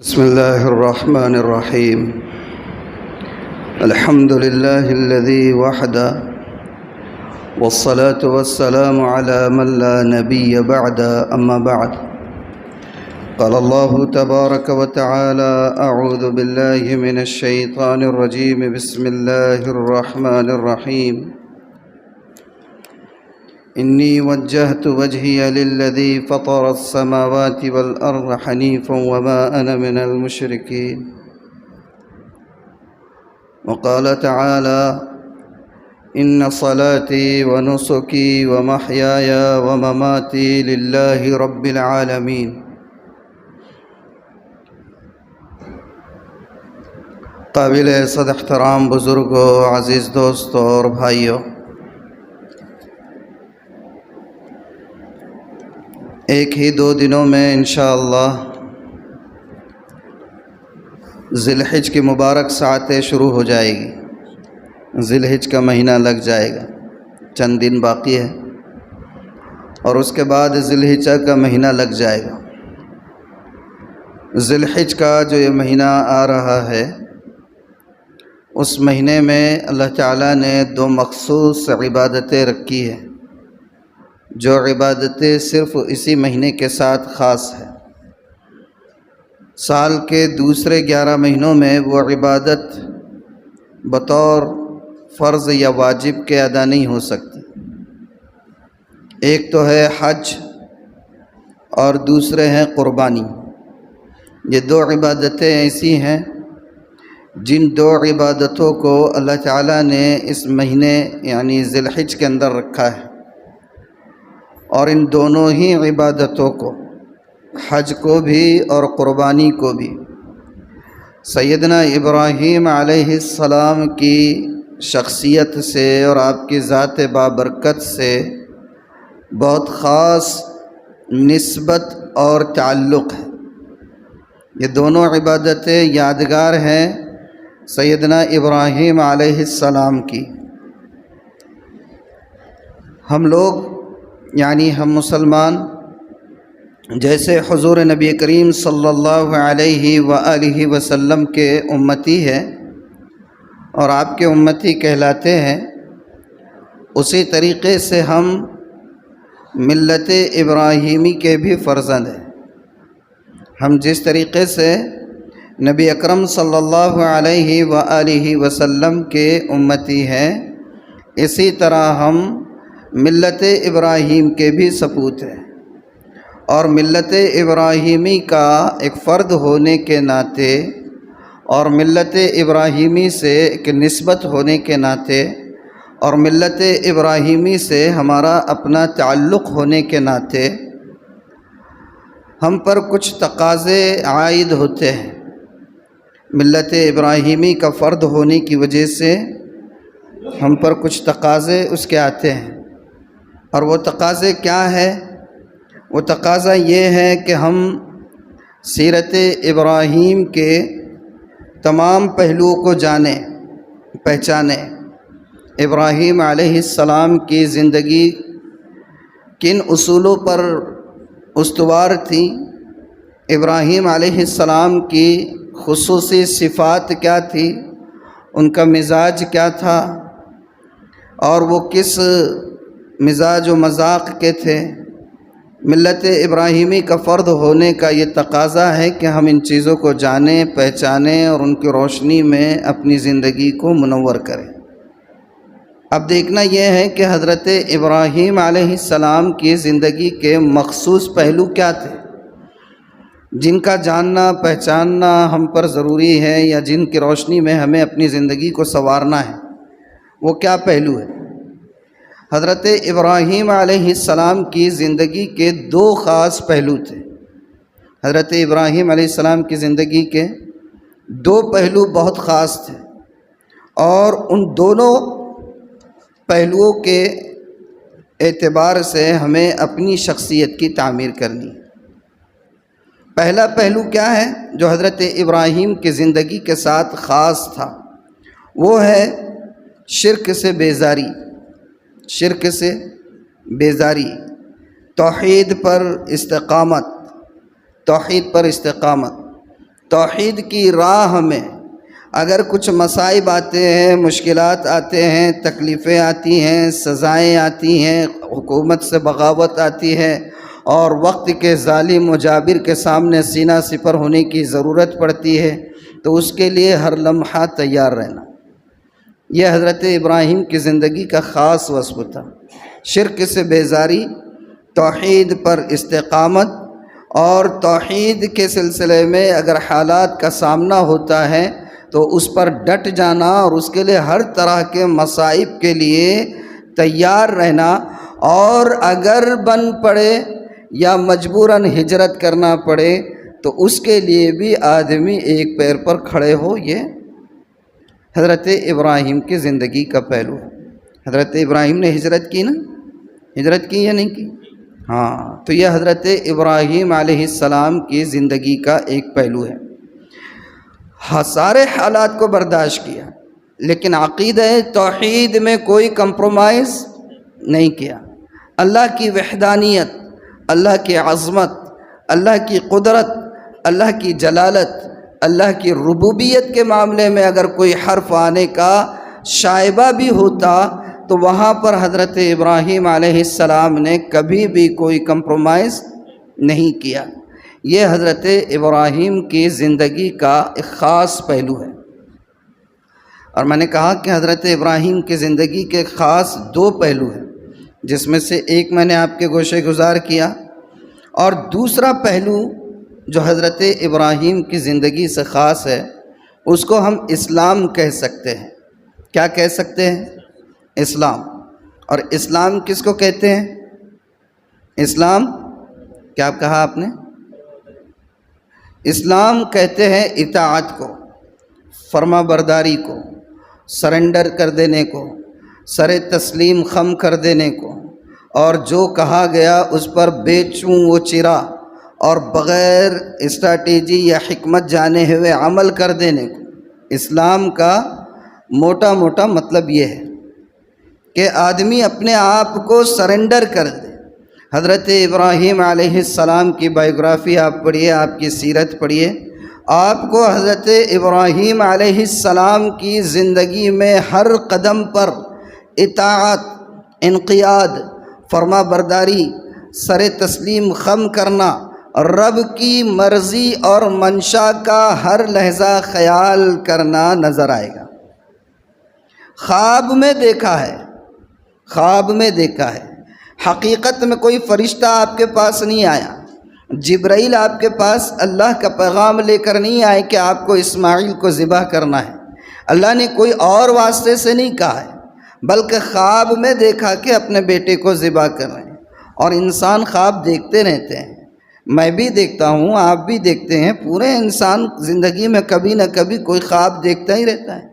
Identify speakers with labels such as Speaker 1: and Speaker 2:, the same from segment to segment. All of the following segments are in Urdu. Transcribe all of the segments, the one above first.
Speaker 1: بسم الله الرحمن الرحيم. الحمد لله الذي وحده، والصلاة والسلام على من لا نبي بعد. أما بعد، قال الله تبارك وتعالى: أعوذ بالله من الشيطان الرجيم. بسم الله الرحمن الرحيم. إني وجهت وجهي للذي فطر السماوات والأرض حنيفا وما أنا من المشركين. وقال تعالى: إن صلاتي ونسكي ومحياي ومماتي لله رب العالمين. قابل صد احترام بزرگوں، عزیز دوستوں اور بھائیوں، ایک ہی 2 دنوں میں انشاءاللہ ذی الحج کی مبارک ساعتیں شروع ہو جائے گی. ذی الحج کا مہینہ لگ جائے گا، چند دن باقی ہے، اور اس کے بعد ذی الحجہ کا مہینہ لگ جائے گا. ذی الحج کا جو یہ مہینہ آ رہا ہے، اس مہینے میں اللہ تعالیٰ نے 2 مخصوص عبادتیں رکھی ہیں، جو عبادتیں صرف اسی مہینے کے ساتھ خاص ہے. سال کے دوسرے 11 مہینوں میں وہ عبادت بطور فرض یا واجب کے ادا نہیں ہو سکتی. ایک تو ہے حج اور دوسرے ہیں قربانی. یہ 2 عبادتیں ایسی ہیں جن 2 عبادتوں کو اللہ تعالیٰ نے اس مہینے یعنی ذی الحج کے اندر رکھا ہے، اور ان دونوں ہی عبادتوں کو، حج کو بھی اور قربانی کو بھی، سیدنا ابراہیم علیہ السلام کی شخصیت سے اور آپ کی ذات بابرکت سے بہت خاص نسبت اور تعلق ہے. یہ دونوں عبادتیں یادگار ہیں سیدنا ابراہیم علیہ السلام کی. ہم لوگ یعنی ہم مسلمان جیسے حضور نبی کریم صلی اللہ علیہ وآلہ وسلم کے امتی ہیں اور آپ کے امتی کہلاتے ہیں، اسی طریقے سے ہم ملت ابراہیمی کے بھی فرزند ہیں. ہم جس طریقے سے نبی اکرم صلی اللہ علیہ وآلہ وسلم کے امتی ہیں، اسی طرح ہم ملت ابراہیم کے بھی سپوت ہیں، اور ملت ابراہیمی کا ایک فرد ہونے کے ناطے اور ملت ابراہیمی سے ایک نسبت ہونے کے ناطے اور ملت ابراہیمی سے ہمارا اپنا تعلق ہونے کے ناطے ہم پر کچھ تقاضے عائد ہوتے ہیں. ملت ابراہیمی کا فرد ہونے کی وجہ سے ہم پر کچھ تقاضے اس کے آتے ہیں، اور وہ تقاضے کیا ہے؟ وہ تقاضا یہ ہے کہ ہم سیرت ابراہیم کے تمام پہلوؤں کو جانیں، پہچانیں. ابراہیم علیہ السلام کی زندگی کن اصولوں پر استوار تھی؟ ابراہیم علیہ السلام کی خصوصی صفات کیا تھی؟ ان کا مزاج کیا تھا؟ اور وہ کس مزاج و مذاق کے تھے؟ ملت ابراہیمی کا فرد ہونے کا یہ تقاضا ہے کہ ہم ان چیزوں کو جانیں، پہچانیں اور ان کی روشنی میں اپنی زندگی کو منور کریں. اب دیکھنا یہ ہے کہ حضرت ابراہیم علیہ السلام کی زندگی کے مخصوص پہلو کیا تھے جن کا جاننا پہچاننا ہم پر ضروری ہے، یا جن کی روشنی میں ہمیں اپنی زندگی کو سنوارنا ہے. وہ کیا پہلو ہے؟ حضرت ابراہیم علیہ السلام کی زندگی کے 2 خاص پہلو تھے. حضرت ابراہیم علیہ السلام کی زندگی کے 2 پہلو بہت خاص تھے، اور ان دونوں پہلوؤں کے اعتبار سے ہمیں اپنی شخصیت کی تعمیر کرنی ہے. پہلا پہلو کیا ہے جو حضرت ابراہیم کی زندگی کے ساتھ خاص تھا؟ وہ ہے شرک سے بیزاری. شرک سے بیزاری توحید پر استقامت، توحید پر استقامت، توحید کی راہ میں اگر کچھ مصائب آتے ہیں، مشکلات آتے ہیں، تکلیفیں آتی ہیں، سزائیں آتی ہیں، حکومت سے بغاوت آتی ہے اور وقت کے ظالم و جابر کے سامنے سینہ سپر ہونے کی ضرورت پڑتی ہے، تو اس کے لیے ہر لمحہ تیار رہنا، یہ حضرت ابراہیم کی زندگی کا خاص وصف تھا۔ شرک سے بیزاری، توحید پر استقامت، اور توحید کے سلسلے میں اگر حالات کا سامنا ہوتا ہے تو اس پر ڈٹ جانا اور اس کے لیے ہر طرح کے مصائب کے لیے تیار رہنا، اور اگر بن پڑے یا مجبوراً ہجرت کرنا پڑے تو اس کے لیے بھی آدمی ایک پیر پر کھڑے ہو، یہ حضرت ابراہیم کی زندگی کا پہلو ہے۔ حضرت ابراہیم نے ہجرت کی نا، ہجرت کی یا نہیں کی؟ ہاں، تو یہ حضرت ابراہیم علیہ السلام کی زندگی کا ایک پہلو ہے۔ ہاں، سارے حالات کو برداشت کیا، لیکن عقیدہ توحید میں کوئی کمپرومائز نہیں کیا۔ اللہ کی وحدانیت، اللہ کی عظمت، اللہ کی قدرت، اللہ کی جلالت، اللہ کی ربوبیت کے معاملے میں اگر کوئی حرف آنے کا شائبہ بھی ہوتا تو وہاں پر حضرت ابراہیم علیہ السلام نے کبھی بھی کوئی کمپرومائز نہیں کیا۔ یہ حضرت ابراہیم کی زندگی کا ایک خاص پہلو ہے۔ اور میں نے کہا کہ حضرت ابراہیم کی زندگی کے خاص دو پہلو ہیں، جس میں سے ایک میں نے آپ کے گوشے گزار کیا، اور دوسرا پہلو جو حضرت ابراہیم کی زندگی سے خاص ہے اس کو ہم اسلام کہہ سکتے ہیں۔ کیا کہہ سکتے ہیں؟ اسلام۔ اور اسلام کس کو کہتے ہیں؟ اسلام کیا کہا آپ نے؟ اسلام کہتے ہیں اطاعت کو، فرما برداری کو، سرنڈر کر دینے کو، سر تسلیم خم کر دینے کو، اور جو کہا گیا اس پر بے چوں و چرا اور بغیر اسٹریٹجی یا حکمت جانے ہوئے عمل کر دینے کو۔ اسلام کا موٹا موٹا مطلب یہ ہے کہ آدمی اپنے آپ کو سرنڈر کر دے۔ حضرت ابراہیم علیہ السلام کی بائیوگرافی آپ پڑھیے، آپ کی سیرت پڑھیے، آپ کو حضرت ابراہیم علیہ السلام کی زندگی میں ہر قدم پر اطاعت، انقیاد، فرما برداری، سر تسلیم خم کرنا، رب کی مرضی اور منشا کا ہر لحظہ خیال کرنا نظر آئے گا۔ خواب میں دیکھا ہے، خواب میں دیکھا ہے، حقیقت میں کوئی فرشتہ آپ کے پاس نہیں آیا، جبرائیل آپ کے پاس اللہ کا پیغام لے کر نہیں آئے کہ آپ کو اسماعیل کو ذبح کرنا ہے، اللہ نے کوئی اور واسطے سے نہیں کہا ہے، بلکہ خواب میں دیکھا کہ اپنے بیٹے کو ذبح کر رہے ہیں۔ اور انسان خواب دیکھتے رہتے ہیں، میں بھی دیکھتا ہوں، آپ بھی دیکھتے ہیں، پورے انسان زندگی میں کبھی نہ کبھی کوئی خواب دیکھتا ہی رہتا ہے۔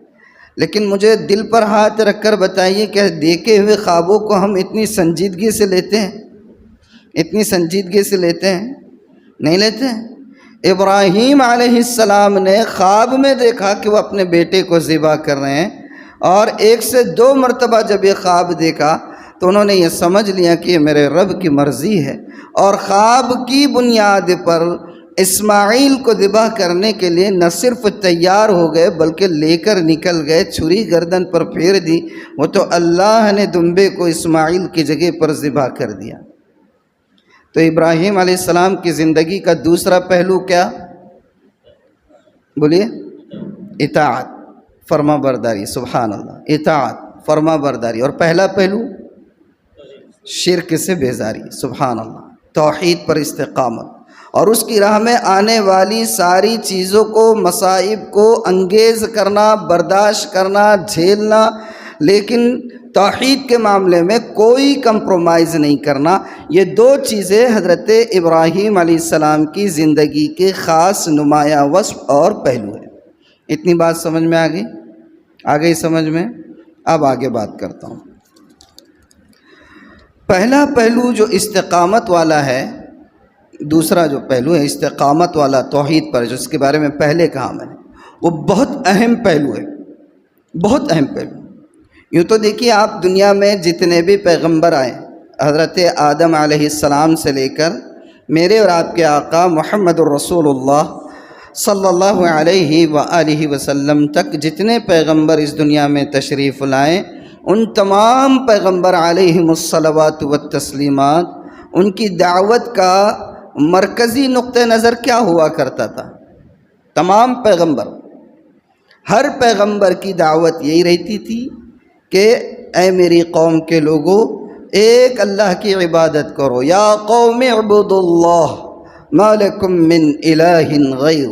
Speaker 1: لیکن مجھے دل پر ہاتھ رکھ کر بتائیے کہ دیکھے ہوئے خوابوں کو ہم اتنی سنجیدگی سے لیتے ہیں؟ اتنی سنجیدگی سے لیتے ہیں؟ نہیں لیتے ہیں۔ ابراہیم علیہ السلام نے خواب میں دیکھا کہ وہ اپنے بیٹے کو ذبح کر رہے ہیں، اور 1 سے 2 مرتبہ جب یہ خواب دیکھا تو انہوں نے یہ سمجھ لیا کہ یہ میرے رب کی مرضی ہے، اور خواب کی بنیاد پر اسماعیل کو ذبح کرنے کے لیے نہ صرف تیار ہو گئے بلکہ لے کر نکل گئے، چھری گردن پر پھیر دی، وہ تو اللہ نے دمبے کو اسماعیل کی جگہ پر ذبح کر دیا۔ تو ابراہیم علیہ السلام کی زندگی کا دوسرا پہلو کیا؟ بولیے۔ اطاعت، فرما برداری، سبحان اللہ، اطاعت، فرما برداری۔ اور پہلا پہلو شرک سے بیزاری، سبحان اللہ، توحید پر استقامت، اور اس کی راہ میں آنے والی ساری چیزوں کو، مصائب کو انگیز کرنا، برداشت کرنا، جھیلنا، لیکن توحید کے معاملے میں کوئی کمپرومائز نہیں کرنا۔ یہ 2 چیزیں حضرت ابراہیم علیہ السلام کی زندگی کے خاص نمایاں وصف اور پہلو ہیں۔ اتنی بات سمجھ میں آ گئی؟ آ گئی سمجھ میں؟ اب آگے بات کرتا ہوں۔ پہلا پہلو جو استقامت والا ہے، دوسرا جو پہلو ہے استقامت والا توحید پر، جس کے بارے میں پہلے کہا میں نے، وہ بہت اہم پہلو ہے، بہت اہم پہلو۔ یوں تو دیکھیے، آپ دنیا میں جتنے بھی پیغمبر آئے، حضرت آدم علیہ السلام سے لے کر میرے اور آپ کے آقا محمد الرسول اللہ صلی اللہ علیہ وآلہ وسلم تک جتنے پیغمبر اس دنیا میں تشریف لائے، ان تمام پیغمبر علیہم الصلوات والتسلیمات، ان کی دعوت کا مرکزی نقطہ نظر کیا ہوا کرتا تھا؟ تمام پیغمبر، ہر پیغمبر کی دعوت یہی رہتی تھی کہ اے میری قوم کے لوگوں، ایک اللہ کی عبادت کرو، یا قوم اعبدوا اللہ ما لکم من الہ غیر،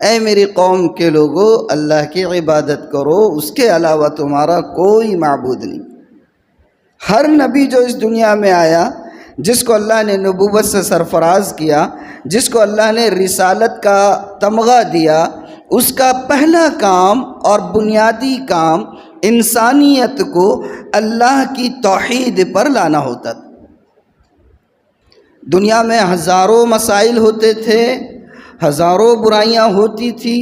Speaker 1: اے میری قوم کے لوگوں اللہ کی عبادت کرو، اس کے علاوہ تمہارا کوئی معبود نہیں۔ ہر نبی جو اس دنیا میں آیا، جس کو اللہ نے نبوت سے سرفراز کیا، جس کو اللہ نے رسالت کا تمغہ دیا، اس کا پہلا کام اور بنیادی کام انسانیت کو اللہ کی توحید پر لانا ہوتا تھا۔ دنیا میں ہزاروں مسائل ہوتے تھے، ہزاروں برائیاں ہوتی تھی،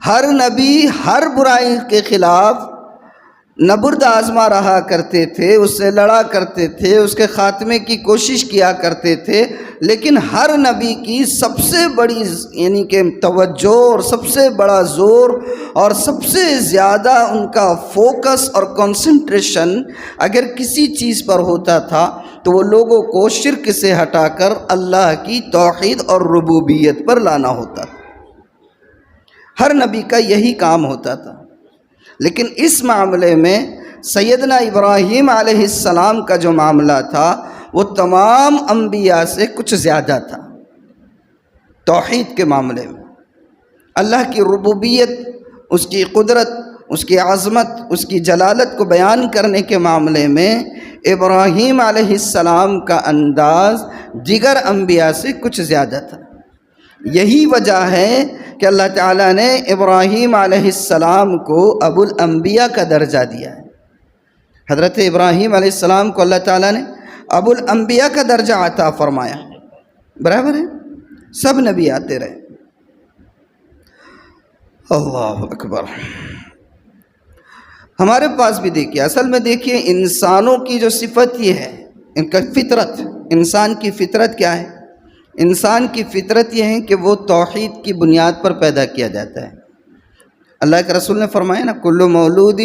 Speaker 1: ہر نبی ہر برائی کے خلاف نبرد آزما رہا کرتے تھے، اس سے لڑا کرتے تھے، اس کے خاتمے کی کوشش کیا کرتے تھے، لیکن ہر نبی کی سب سے بڑی یعنی کہ توجہ اور سب سے بڑا زور اور سب سے زیادہ ان کا فوکس اور کنسنٹریشن اگر کسی چیز پر ہوتا تھا تو وہ لوگوں کو شرک سے ہٹا کر اللہ کی توحید اور ربوبیت پر لانا ہوتا تھا۔ ہر نبی کا یہی کام ہوتا تھا، لیکن اس معاملے میں سیدنا ابراہیم علیہ السلام کا جو معاملہ تھا وہ تمام انبیاء سے کچھ زیادہ تھا۔ توحید کے معاملے میں اللہ کی ربوبیت، اس کی قدرت، اس کی عظمت، اس کی جلالت کو بیان کرنے کے معاملے میں ابراہیم علیہ السلام کا انداز دیگر انبیاء سے کچھ زیادہ تھا۔ یہی وجہ ہے کہ اللہ تعالیٰ نے ابراہیم علیہ السلام کو ابو الانبیاء کا درجہ دیا ہے۔ حضرت ابراہیم علیہ السلام کو اللہ تعالیٰ نے ابو الانبیاء کا درجہ عطا فرمایا۔ برابر ہے، سب نبی آتے رہے۔ اللہ اکبر۔ ہمارے پاس بھی دیکھیے، اصل میں دیکھیے انسانوں کی جو صفت یہ ہے، ان کا فطرت، انسان کی فطرت کیا ہے؟ انسان کی فطرت یہ ہے کہ وہ توحید کی بنیاد پر پیدا کیا جاتا ہے۔ اللہ کے رسول نے فرمایا نا، کل مولود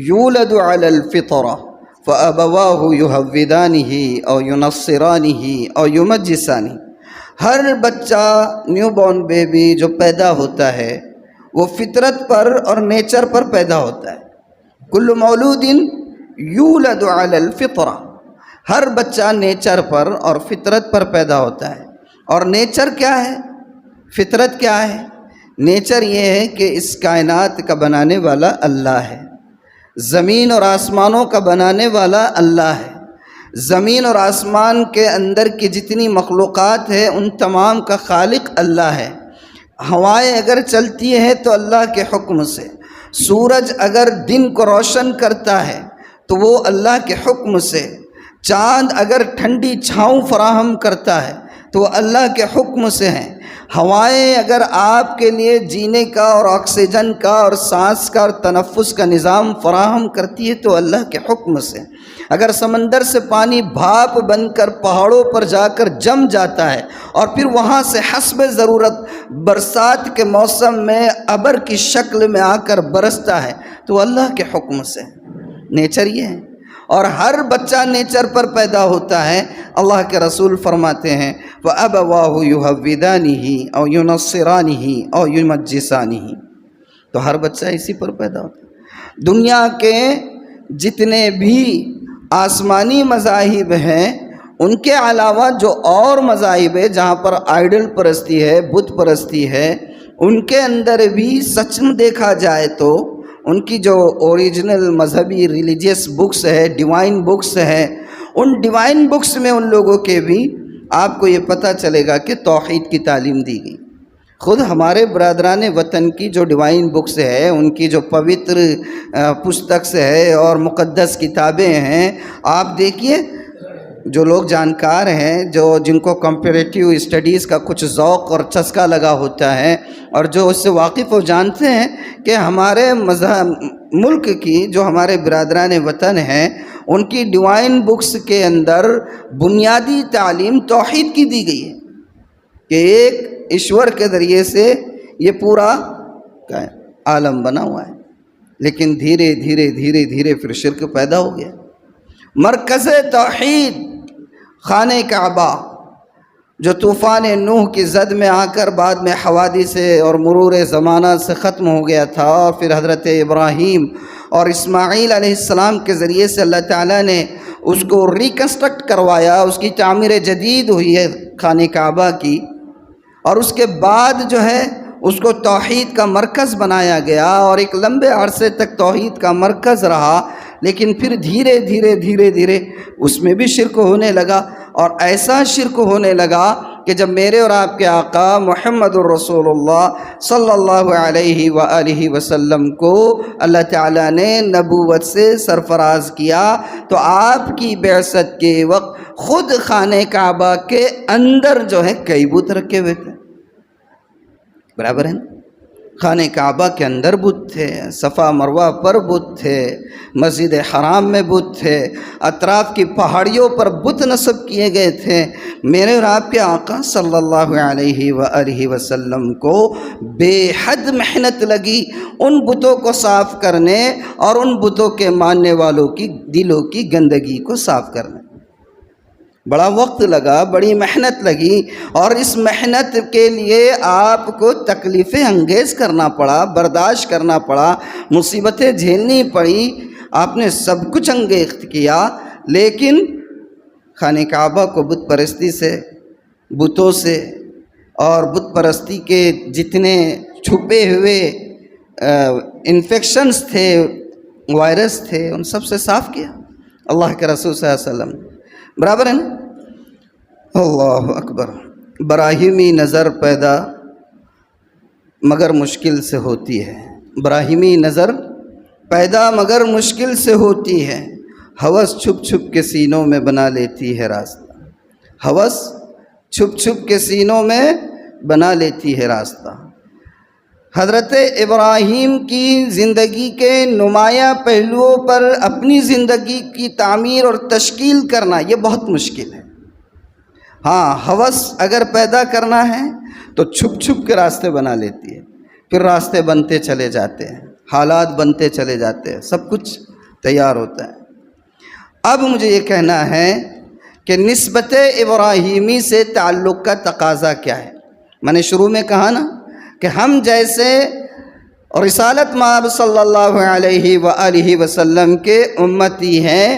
Speaker 1: یولد علی الفطرہ فابواہ یہودانہ او ینصرانہ او یمجسانہ۔ ہر بچہ، نیو بورن بیبی جو پیدا ہوتا ہے وہ فطرت پر اور نیچر پر پیدا ہوتا ہے۔ کل مولود یولد علی الفطرہ، ہر بچہ نیچر پر اور فطرت پر پیدا ہوتا ہے۔ اور نیچر کیا ہے؟ فطرت کیا ہے؟ نیچر یہ ہے کہ اس کائنات کا بنانے والا اللہ ہے، زمین اور آسمانوں کا بنانے والا اللہ ہے، زمین اور آسمان کے اندر کی جتنی مخلوقات ہیں ان تمام کا خالق اللہ ہے۔ ہوائیں اگر چلتی ہیں تو اللہ کے حکم سے، سورج اگر دن کو روشن کرتا ہے تو وہ اللہ کے حکم سے، چاند اگر ٹھنڈی چھاؤں فراہم کرتا ہے تو وہ اللہ کے حکم سے ہیں۔ ہوائیں اگر آپ کے لیے جینے کا اور آکسیجن کا اور سانس کا اور تنفس کا نظام فراہم کرتی ہے تو اللہ کے حکم سے۔ اگر سمندر سے پانی بھاپ بن کر پہاڑوں پر جا کر جم جاتا ہے اور پھر وہاں سے حسب ضرورت برسات کے موسم میں ابر کی شکل میں آ کر برستا ہے تو اللہ کے حکم سے۔ نیچر یہ ہے، اور ہر بچہ نیچر پر پیدا ہوتا ہے۔ اللہ کے رسول فرماتے ہیں وَأَبَوَاهُ يُهَوِّدَانِهِ أَوْ يُنَصِّرَانِهِ أَوْ يُمَجِّسَانِهِ، تو ہر بچہ اسی پر پیدا ہوتا ہے۔ دنیا کے جتنے بھی آسمانی مذاہب ہیں ان کے علاوہ جو اور مذاہب ہیں جہاں پر آئیڈل پرستی ہے، بت پرستی ہے، ان کے اندر بھی سچ میں دیکھا جائے تو ان کی جو اوریجنل مذہبی ریلیجیس بکس ہے، ڈیوائن بکس ہے، ان ڈیوائن بکس میں ان لوگوں کے بھی آپ کو یہ پتہ چلے گا کہ توحید کی تعلیم دی گئی۔ خود ہمارے برادران وطن کی جو ڈیوائن بکس ہے، ان کی جو پوتر پستک ہے اور مقدس کتابیں ہیں، آپ دیکھیے جو لوگ جانکار ہیں، جن کو کمپیریٹیو اسٹڈیز کا کچھ ذوق اور چسکا لگا ہوتا ہے اور جو اس سے واقف ہو، جانتے ہیں کہ ہمارے ملک کی جو ہمارے برادران وطن ہیں ان کی ڈیوائن بکس کے اندر بنیادی تعلیم توحید کی دی گئی ہے کہ ایک ایشور کے ذریعے سے یہ پورا عالم بنا ہوا ہے. لیکن دھیرے دھیرے دھیرے دھیرے پھر شرک پیدا ہو گیا. مرکز توحید خانہ کعبہ جو طوفان نوح کی زد میں آ کر بعد میں حوادث اور مرور زمانہ سے ختم ہو گیا تھا، اور پھر حضرت ابراہیم اور اسماعیل علیہ السلام کے ذریعے سے اللہ تعالیٰ نے اس کو ریکنسٹرکٹ کروایا، اس کی تعمیر جدید ہوئی ہے خانہ کعبہ کی، اور اس کے بعد جو ہے اس کو توحید کا مرکز بنایا گیا اور ایک لمبے عرصے تک توحید کا مرکز رہا. لیکن پھر دھیرے دھیرے دھیرے دھیرے اس میں بھی شرک ہونے لگا، اور ایسا شرک ہونے لگا کہ جب میرے اور آپ کے آقا محمد الرسول اللہ صلی اللہ علیہ وآلہ وسلم کو اللہ تعالیٰ نے نبوت سے سرفراز کیا تو آپ کی بعثت کے وقت خود خانہ کعبہ کے اندر جو ہے کئی بت رکھے ہوئے تھے. برابر ہے نا؟ خانہ کعبہ کے اندر بت تھے، صفا مروہ پر بت تھے، مسجد حرام میں بت تھے، اطراف کی پہاڑیوں پر بت نصب کیے گئے تھے. میرے اور آپ کے آقا صلی اللہ علیہ وآلہ وسلم کو بے حد محنت لگی ان بتوں کو صاف کرنے اور ان بتوں کے ماننے والوں کی دلوں کی گندگی کو صاف کرنے. بڑا وقت لگا، بڑی محنت لگی، اور اس محنت کے لیے آپ کو تکلیفیں انگیز کرنا پڑا، برداشت کرنا پڑا، مصیبتیں جھیلنی پڑی، آپ نے سب کچھ انگیخت کیا. لیکن خانہ کعبہ کو بت پرستی سے، بتوں سے اور بت پرستی کے جتنے چھپے ہوئے انفیکشنز تھے، وائرس تھے، ان سب سے صاف کیا اللہ کے رسول صلی اللہ علیہ وسلم. برابر ہے نا؟ اللہ اکبر. براہیمی نظر پیدا مگر مشکل سے ہوتی ہے، براہیمی نظر پیدا مگر مشکل سے ہوتی ہے، ہوس چھپ چھپ کے سینوں میں بنا لیتی ہے راستہ، ہوس چھپ چھپ کے سینوں میں بنا لیتی ہے راستہ. حضرت ابراہیم کی زندگی کے نمایاں پہلوؤں پر اپنی زندگی کی تعمیر اور تشکیل کرنا یہ بہت مشکل ہے. ہاں، ہوس اگر پیدا کرنا ہے تو چھپ چھپ کے راستے بنا لیتی ہے، پھر راستے بنتے چلے جاتے ہیں، حالات بنتے چلے جاتے ہیں، سب کچھ تیار ہوتا ہے. اب مجھے یہ کہنا ہے کہ نسبت ابراہیمی سے تعلق کا تقاضا کیا ہے. میں نے شروع میں کہا نا کہ ہم جیسے رسالت مآب صلی اللہ علیہ وآلہ وسلم کے امتی ہیں،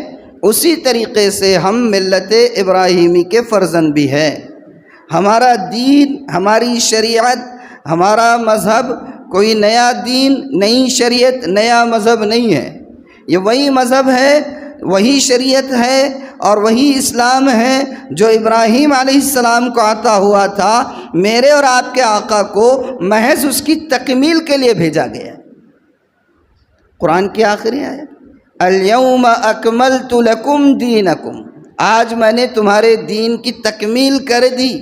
Speaker 1: اسی طریقے سے ہم ملت ابراہیمی کے فرزند بھی ہیں. ہمارا دین، ہماری شریعت، ہمارا مذہب کوئی نیا دین، نئی شریعت، نیا مذہب نہیں ہے. یہ وہی مذہب ہے، وہی شریعت ہے اور وہی اسلام ہے جو ابراہیم علیہ السلام کو عطا ہوا تھا. میرے اور آپ کے آقا کو محض اس کی تکمیل کے لیے بھیجا گیا. قرآن کی آخری آیت، الیوم اکملت لکم دینکم، آج میں نے تمہارے دین کی تکمیل کر دی.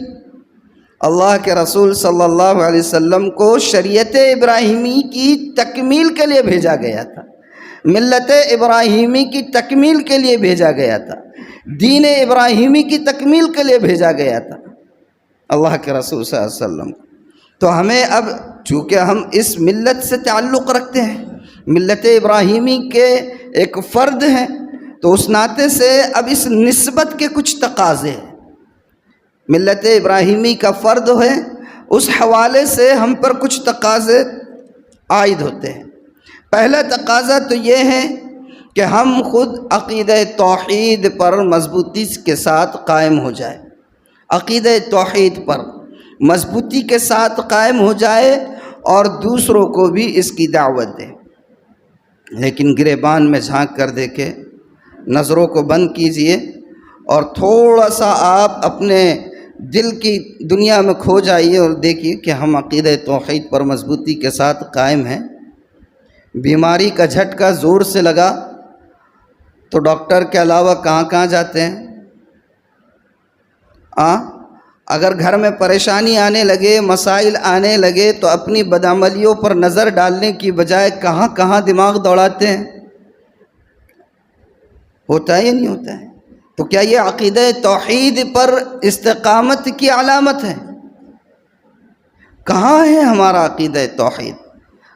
Speaker 1: اللہ کے رسول صلی اللہ علیہ وسلم کو شریعت ابراہیمی کی تکمیل کے لیے بھیجا گیا تھا، ملت ابراہیمی کی تکمیل کے لیے بھیجا گیا تھا، دین ابراہیمی کی تکمیل کے لیے بھیجا گیا تھا اللہ کے رسول صلی اللہ علیہ وسلم. تو ہمیں اب چونکہ ہم اس ملت سے تعلق رکھتے ہیں، ملت ابراہیمی کے ایک فرد ہیں، تو اس ناطے سے اب اس نسبت کے کچھ تقاضے ہیں. ملت ابراہیمی کا فرد ہے، اس حوالے سے ہم پر کچھ تقاضے عائد ہوتے ہیں. پہلا تقاضا تو یہ ہے کہ ہم خود عقیدہ توحید پر مضبوطی کے ساتھ قائم ہو جائے، عقیدہ توحید پر مضبوطی کے ساتھ قائم ہو جائے اور دوسروں کو بھی اس کی دعوت دے. لیکن گریبان میں جھانک کر دیکھے، نظروں کو بند کیجئے اور تھوڑا سا آپ اپنے دل کی دنیا میں کھو جائیے اور دیکھیے کہ ہم عقیدہ توحید پر مضبوطی کے ساتھ قائم ہیں. بیماری کا جھٹکا زور سے لگا تو ڈاکٹر کے علاوہ کہاں کہاں جاتے ہیں؟ اگر گھر میں پریشانی آنے لگے، مسائل آنے لگے تو اپنی بدعملیوں پر نظر ڈالنے کی بجائے کہاں کہاں دماغ دوڑاتے ہیں. ہوتا ہے یا نہیں ہوتا ہے؟ تو کیا یہ عقیدہ توحید پر استقامت کی علامت ہے؟ کہاں ہے ہمارا عقیدہ توحید؟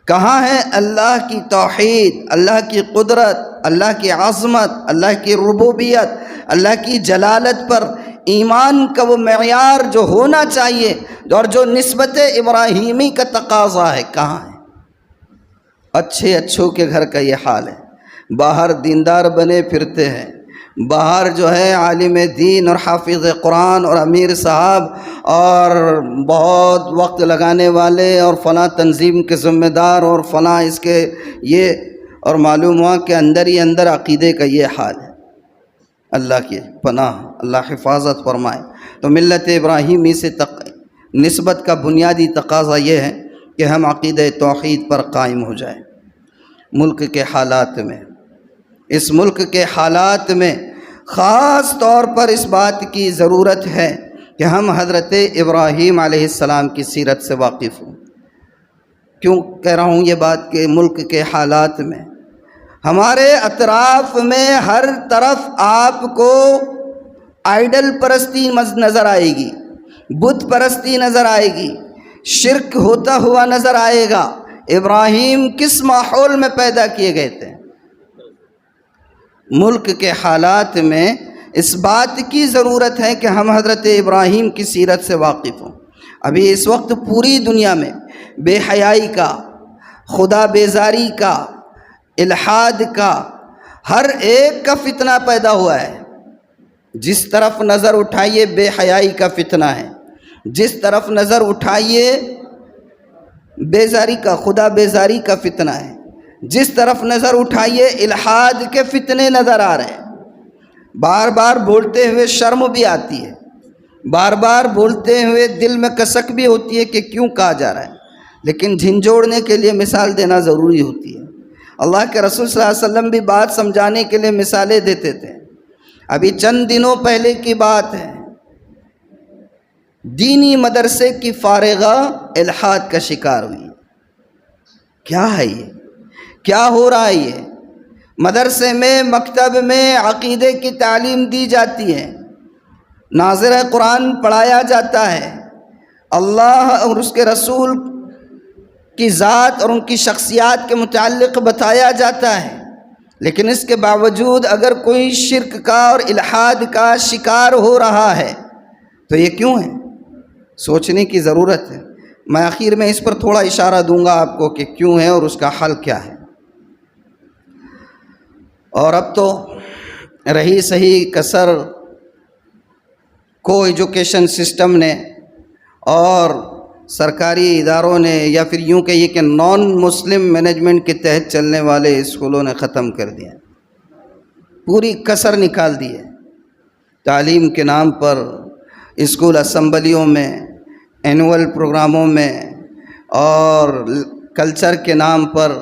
Speaker 1: کہاں ہے اللہ کی توحید، اللہ کی قدرت، اللہ کی عظمت، اللہ کی ربوبیت، اللہ کی جلالت پر ایمان کا وہ معیار جو ہونا چاہیے اور جو نسبت ابراہیمی کا تقاضا ہے، کہاں ہے؟ اچھوں کے گھر کا یہ حال ہے، باہر دیندار بنے پھرتے ہیں، باہر جو ہے عالم دین اور حافظ قرآن اور امیر صاحب اور بہت وقت لگانے والے اور فلاں تنظیم کے ذمہ دار اور فلاں اس کے یہ، اور معلوم ہوا کہ اندر ہی اندر عقیدے کا یہ حال ہے۔ اللہ کی پناہ، اللہ حفاظت فرمائے۔ تو ملت ابراہیمی سے نسبت کا بنیادی تقاضا یہ ہے کہ ہم عقیدہ توحید پر قائم ہو جائیں۔ ملک کے حالات میں، اس ملک کے حالات میں خاص طور پر اس بات کی ضرورت ہے کہ ہم حضرت ابراہیم علیہ السلام کی سیرت سے واقف ہوں۔ کیوں کہہ رہا ہوں یہ بات کہ ملک کے حالات میں ہمارے اطراف میں ہر طرف آپ کو آئیڈل پرستی نظر آئے گی، بت پرستی نظر آئے گی، شرک ہوتا ہوا نظر آئے گا۔ ابراہیم کس ماحول میں پیدا کیے گئے تھے؟ ملک کے حالات میں اس بات کی ضرورت ہے کہ ہم حضرت ابراہیم کی سیرت سے واقف ہوں۔ ابھی اس وقت پوری دنیا میں بے حیائی کا، خدا بیزاری کا، الحاد کا، ہر ایک کا فتنہ پیدا ہوا ہے۔ جس طرف نظر اٹھائیے بے حیائی کا فتنہ ہے، جس طرف نظر اٹھائیے بیزاری کا، خدا بیزاری کا فتنہ ہے، جس طرف نظر اٹھائیے الحاد کے فتنے نظر آ رہے ہیں۔ بار بار بولتے ہوئے شرم بھی آتی ہے، بار بار بولتے ہوئے دل میں کسک بھی ہوتی ہے کہ کیوں کہا جا رہا ہے، لیکن جھنجھوڑنے کے لیے مثال دینا ضروری ہوتی ہے۔ اللہ کے رسول صلی اللہ علیہ وسلم بھی بات سمجھانے کے لیے مثالیں دیتے تھے۔ ابھی چند دنوں پہلے کی بات ہے، دینی مدرسے کی فارغہ الحاد کا شکار ہوئی۔ کیا ہے یہ؟ کیا ہو رہا ہے یہ؟ مدرسے میں، مکتب میں عقیدے کی تعلیم دی جاتی ہے، ناظر قرآن پڑھایا جاتا ہے، اللہ اور اس کے رسول کی ذات اور ان کی شخصیات کے متعلق بتایا جاتا ہے، لیکن اس کے باوجود اگر کوئی شرک کا اور الحاد کا شکار ہو رہا ہے تو یہ کیوں ہے؟ سوچنے کی ضرورت ہے۔ میں آخر میں اس پر تھوڑا اشارہ دوں گا آپ کو کہ کیوں ہے اور اس کا حل کیا ہے۔ اور اب تو رہی صحیح کسر کو ایجوکیشن سسٹم نے اور سرکاری اداروں نے، یا پھر یوں کہیے کہ نان مسلم مینجمنٹ کے تحت چلنے والے اسکولوں نے ختم کر دیا، پوری کسر نکال دی ہے۔ تعلیم کے نام پر اسکول اسمبلیوں میں، اینول پروگراموں میں اور کلچر کے نام پر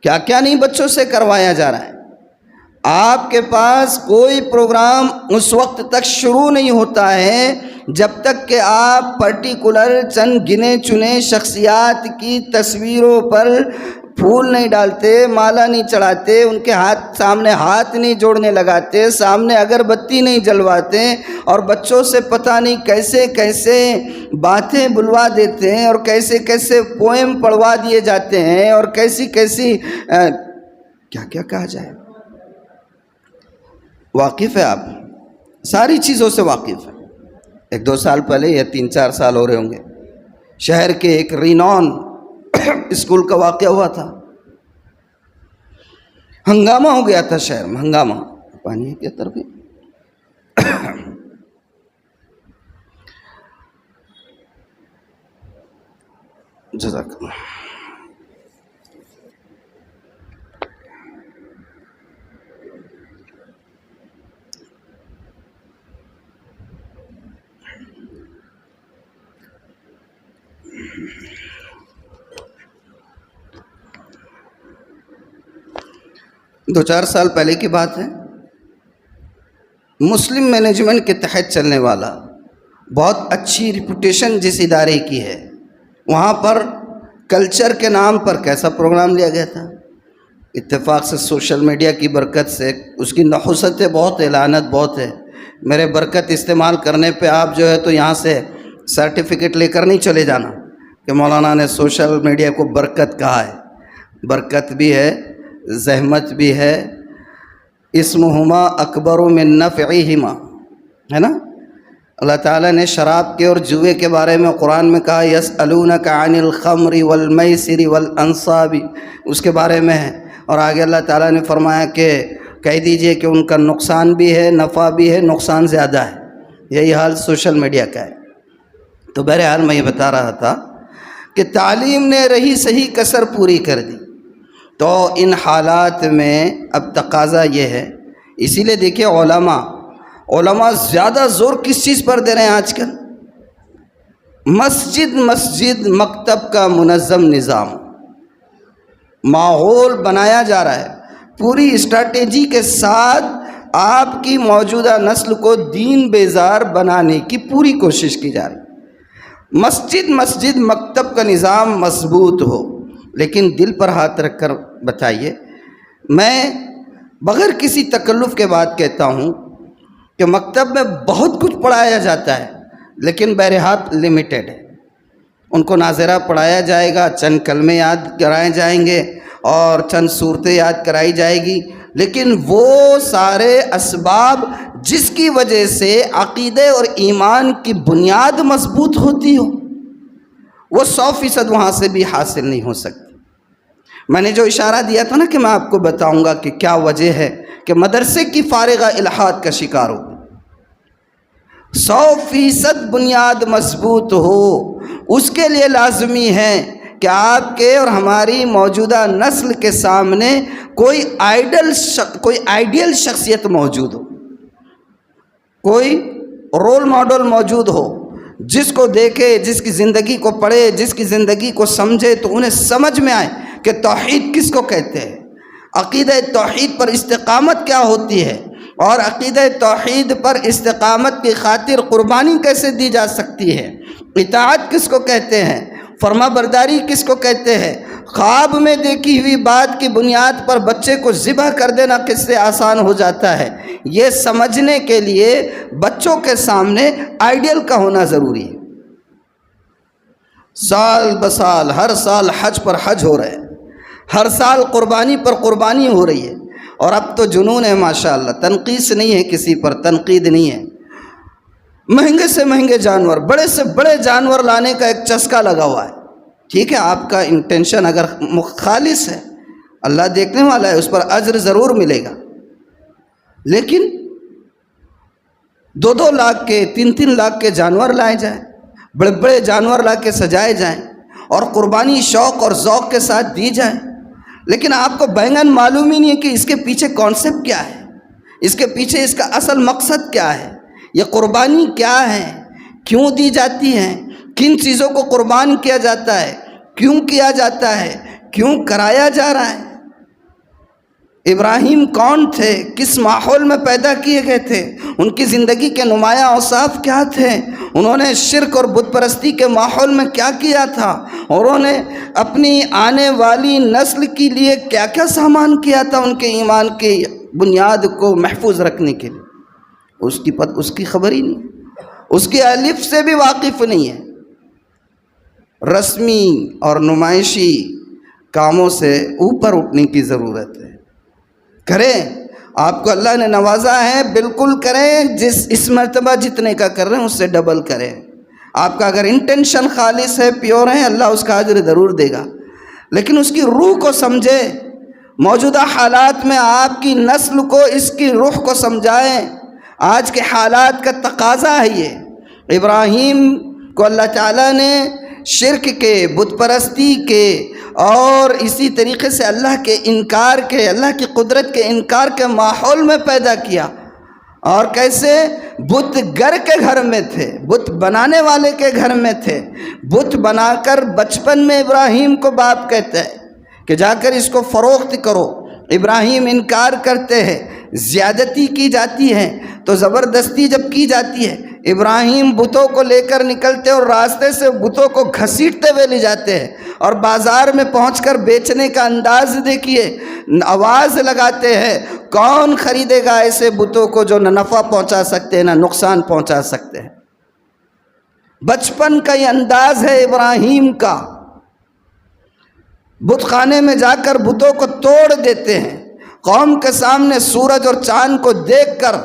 Speaker 1: کیا کیا نہیں بچوں سے کروایا جا رہا ہے۔ آپ کے پاس کوئی پروگرام اس وقت تک شروع نہیں ہوتا ہے جب تک کہ آپ پرٹیکولر چند گنے چنے شخصیات کی تصویروں پر پھول نہیں ڈالتے، مالا نہیں چڑھاتے، ان کے سامنے ہاتھ نہیں جوڑنے لگاتے، سامنے اگربتی نہیں جلواتے، اور بچوں سے پتہ نہیں کیسے کیسے باتیں بلوا دیتے ہیں اور کیسے کیسے پوئم پڑھوا دیے جاتے ہیں اور کیسی کیسی کیا کیا کہا جائے۔ واقف ہے آپ؟ ساری چیزوں سے واقف ہے۔ 1-2 سال پہلے یا 3-4 سال ہو رہے ہوں گے، شہر کے ایک رینون اسکول کا واقعہ ہوا تھا۔ ہنگامہ ہو گیا تھا شہر میں، ہنگامہ۔ پانی ہے کیا طرف؟ جزاک اللہ۔ دو چار سال پہلے کی بات ہے، مسلم مینجمنٹ کے تحت چلنے والا بہت اچھی ریپوٹیشن جس ادارے کی ہے، وہاں پر کلچر کے نام پر کیسا پروگرام لیا گیا تھا؟ اتفاق سے سوشل میڈیا کی برکت سے اس کی نحوستیں بہت ہے، لعنت بہت ہے. میرے برکت استعمال کرنے پہ آپ جو ہے تو یہاں سے سرٹیفکیٹ لے کر نہیں چلے جانا کہ مولانا نے سوشل میڈیا کو برکت کہا ہے. برکت بھی ہے، زحمت بھی ہے. اسمہما اکبر من نفعہما، ہے نا. اللہ تعالیٰ نے شراب کے اور جوئے کے بارے میں قرآن میں کہا یسألونک عن الخمر والمیسر والانصاب، اس کے بارے میں ہے. اور آگے اللہ تعالیٰ نے فرمایا کہ کہہ دیجئے کہ ان کا نقصان بھی ہے، نفع بھی ہے، نقصان زیادہ ہے. یہی حال سوشل میڈیا کا ہے. تو بہرحال میں یہ بتا رہا تھا کہ تعلیم نے رہی صحیح کسر پوری کر دی. تو ان حالات میں اب تقاضا یہ ہے، اسی لیے دیکھیے علماء زیادہ زور کس چیز پر دے رہے ہیں آج کل؟ مسجد مکتب کا منظم نظام، ماحول بنایا جا رہا ہے. پوری اسٹریٹجی کے ساتھ آپ کی موجودہ نسل کو دین بیزار بنانے کی پوری کوشش کی جا رہی ہے. مسجد مکتب کا نظام مضبوط ہو، لیکن دل پر ہاتھ رکھ کر بتائیے، میں بغیر کسی تکلف کے بات کہتا ہوں کہ مکتب میں بہت کچھ پڑھایا جاتا ہے، لیکن بہرحال لمیٹڈ ہے. ان کو ناظرہ پڑھایا جائے گا، چند کلمے یاد کرائے جائیں گے اور چند صورتیں یاد کرائی جائے گی، لیکن وہ سارے اسباب جس کی وجہ سے عقیدے اور ایمان کی بنیاد مضبوط ہوتی ہو، وہ 100% وہاں سے بھی حاصل نہیں ہو سکتی. میں نے جو اشارہ دیا تھا نا کہ میں آپ کو بتاؤں گا کہ کیا وجہ ہے کہ مدرسے کی فارغہ الحاد کا شکار ہو. 100% بنیاد مضبوط ہو، اس کے لیے لازمی ہے کہ آپ کے اور ہماری موجودہ نسل کے سامنے کوئی آئیڈیل شخصیت موجود ہو، کوئی رول ماڈل موجود ہو، جس کو دیکھے، جس کی زندگی کو پڑھے، جس کی زندگی کو سمجھے تو انہیں سمجھ میں آئے کہ توحید کس کو کہتے ہیں، عقیدہ توحید پر استقامت کیا ہوتی ہے، اور عقیدہ توحید پر استقامت کی خاطر قربانی کیسے دی جا سکتی ہے، اطاعت کس کو کہتے ہیں، فرما برداری کس کو کہتے ہیں، خواب میں دیکھی ہوئی بات کی بنیاد پر بچے کو ذبح کر دینا کس سے آسان ہو جاتا ہے. یہ سمجھنے کے لیے بچوں کے سامنے آئیڈیل کا ہونا ضروری ہے. سال بسال ہر سال حج پر حج ہو رہے ہیں، ہر سال قربانی پر قربانی ہو رہی ہے. اور اب تو جنون ہے ماشاءاللہ، تنقید نہیں ہے، کسی پر تنقید نہیں ہے. مہنگے سے مہنگے جانور، بڑے سے بڑے جانور لانے کا ایک چسکا لگا ہوا ہے. ٹھیک ہے، آپ کا انٹینشن اگر خالص ہے، اللہ دیکھنے والا ہے، اس پر اجر ضرور ملے گا. لیکن 2-2 لاکھ کے 3-3 لاکھ کے جانور لائے جائیں، بڑے بڑے جانور لا کے سجائے جائیں اور قربانی شوق اور ذوق کے ساتھ دی جائیں، لیکن آپ کو بینگن معلوم ہی نہیں ہے کہ اس کے پیچھے کانسیپٹ کیا ہے، اس کے پیچھے اس کا اصل مقصد کیا ہے، یہ قربانی کیا ہے، کیوں دی جاتی ہے، کن چیزوں کو قربان کیا جاتا ہے، کیوں کیا جاتا ہے، کیوں کرایا جا رہا ہے. ابراہیم کون تھے، کس ماحول میں پیدا کیے گئے تھے، ان کی زندگی کے نمایاں اوصاف کیا تھے، انہوں نے شرک اور بت پرستی کے ماحول میں کیا کیا تھا، اور انہوں نے اپنی آنے والی نسل کے لیے کیا کیا سامان کیا تھا ان کے ایمان کی بنیاد کو محفوظ رکھنے کے لیے. اس کی خبر ہی نہیں، اس کی الف سے بھی واقف نہیں ہے. رسمی اور نمائشی کاموں سے اوپر اٹھنے کی ضرورت ہے. کریں، آپ کو اللہ نے نوازا ہے، بالکل کریں، اس مرتبہ جتنے کا کر رہے ہیں اس سے ڈبل کریں. آپ کا اگر انٹینشن خالص ہے، پیور ہے، اللہ اس کا اجر ضرور دے گا. لیکن اس کی روح کو سمجھے، موجودہ حالات میں آپ کی نسل کو اس کی روح کو سمجھائیں. آج کے حالات کا تقاضا ہے یہ. ابراہیم کو اللہ تعالیٰ نے شرک کے، بت پرستی کے اور اسی طریقے سے اللہ کے انکار کے، اللہ کی قدرت کے انکار کے ماحول میں پیدا کیا. اور کیسے؟ بت گر کے گھر میں تھے، بت بنانے والے کے گھر میں تھے. بت بنا کر بچپن میں ابراہیم کو باپ کہتا ہے کہ جا کر اس کو فروخت کرو. ابراہیم انکار کرتے ہیں، زیادتی کی جاتی ہے تو زبردستی جب کی جاتی ہے، ابراہیم بتوں کو لے کر نکلتے اور راستے سے بتوں کو گھسیٹتے ہوئے لے جاتے ہیں، اور بازار میں پہنچ کر بیچنے کا انداز دیکھیے، آواز لگاتے ہیں کون خریدے گا ایسے بتوں کو جو نہ نفع پہنچا سکتے ہیں نہ نقصان پہنچا سکتے ہیں۔ بچپن کا یہ انداز ہے ابراہیم کا، بت خانے میں جا کر بتوں کو توڑ دیتے ہیں، قوم کے سامنے سورج اور چاند کو دیکھ کر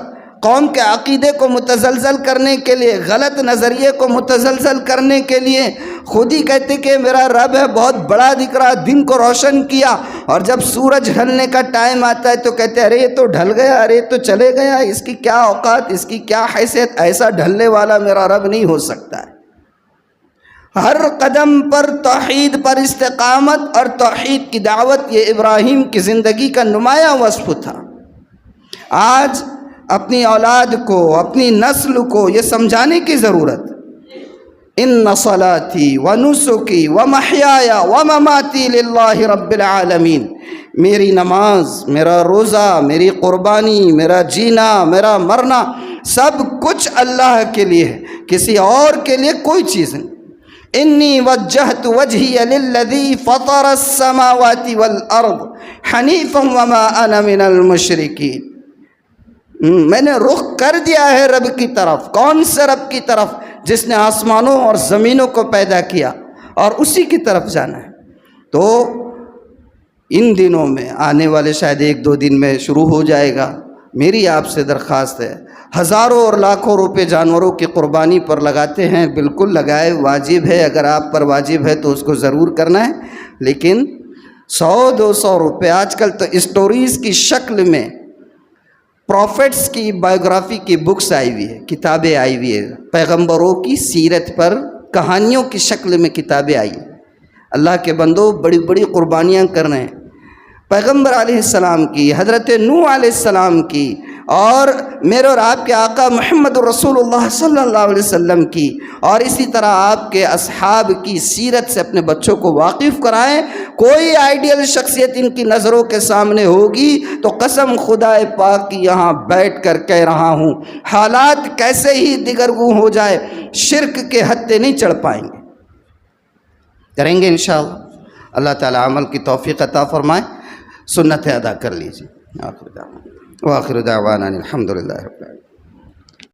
Speaker 1: قوم کے عقیدے کو متزلزل کرنے کے لیے، غلط نظریے کو متزلزل کرنے کے لیے خود ہی کہتے کہ میرا رب ہے بہت بڑا دکھ رہا، دن کو روشن کیا، اور جب سورج ڈھلنے کا ٹائم آتا ہے تو کہتے ارے یہ تو ڈھل گیا، ارے یہ تو چلے گیا، اس کی کیا اوقات، اس کی کیا حیثیت، ایسا ڈھلنے والا میرا رب نہیں ہو سکتا ہے۔ ہر قدم پر توحید پر استقامت اور توحید کی دعوت، یہ ابراہیم کی زندگی کا نمایاں وصف تھا۔ آج اپنی اولاد کو، اپنی نسل کو یہ سمجھانے کی ضرورت، ان صلاتی ونسکی ومحیایا ومماتی للہ رب العالمین، میری نماز، میرا روزہ، میری قربانی، میرا جینا، میرا مرنا، سب کچھ اللہ کے لیے ہے، کسی اور کے لیے کوئی چیز نہیں۔ انی وجہت وجہی للذی فطر السماوات والارض حنیفا وما انا من المشرکین، میں نے رخ کر دیا ہے رب کی طرف۔ کون سے رب کی طرف؟ جس نے آسمانوں اور زمینوں کو پیدا کیا، اور اسی کی طرف جانا ہے۔ تو ان دنوں میں، آنے والے شاید 1-2 دن میں شروع ہو جائے گا، میری آپ سے درخواست ہے، ہزاروں اور لاکھوں روپے جانوروں کی قربانی پر لگاتے ہیں، بالکل لگائے، واجب ہے، اگر آپ پر واجب ہے تو اس کو ضرور کرنا ہے، لیکن 100-200 روپے آج کل تو اسٹوریز کی شکل میں پروفٹس کی بایوگرافی کی بکس آئی ہوئی ہے، کتابیں آئی ہوئی ہے، پیغمبروں کی سیرت پر کہانیوں کی شکل میں کتابیں آئی ہیں۔ اللہ کے بندوں بڑی بڑی قربانیاں کر رہے ہیں، پیغمبر علیہ السلام کی، حضرت نوح علیہ السلام کی، اور میرے اور آپ کے آقا محمد رسول اللہ صلی اللہ علیہ وسلم کی، اور اسی طرح آپ کے اصحاب کی سیرت سے اپنے بچوں کو واقف کرائیں۔ کوئی آئیڈیل شخصیت ان کی نظروں کے سامنے ہوگی تو قسم خدا پاک کی یہاں بیٹھ کر کہہ رہا ہوں، حالات کیسے ہی دیگرگوں ہو جائے، شرک کے ہتھے نہیں چڑھ پائیں گے، کریں گے انشاءاللہ۔ اللہ تعالیٰ عمل کی توفیق عطا فرمائے، سنتیں ادا کر لیجیے۔ آخر دعوانا الحمدللہ رب العالمین۔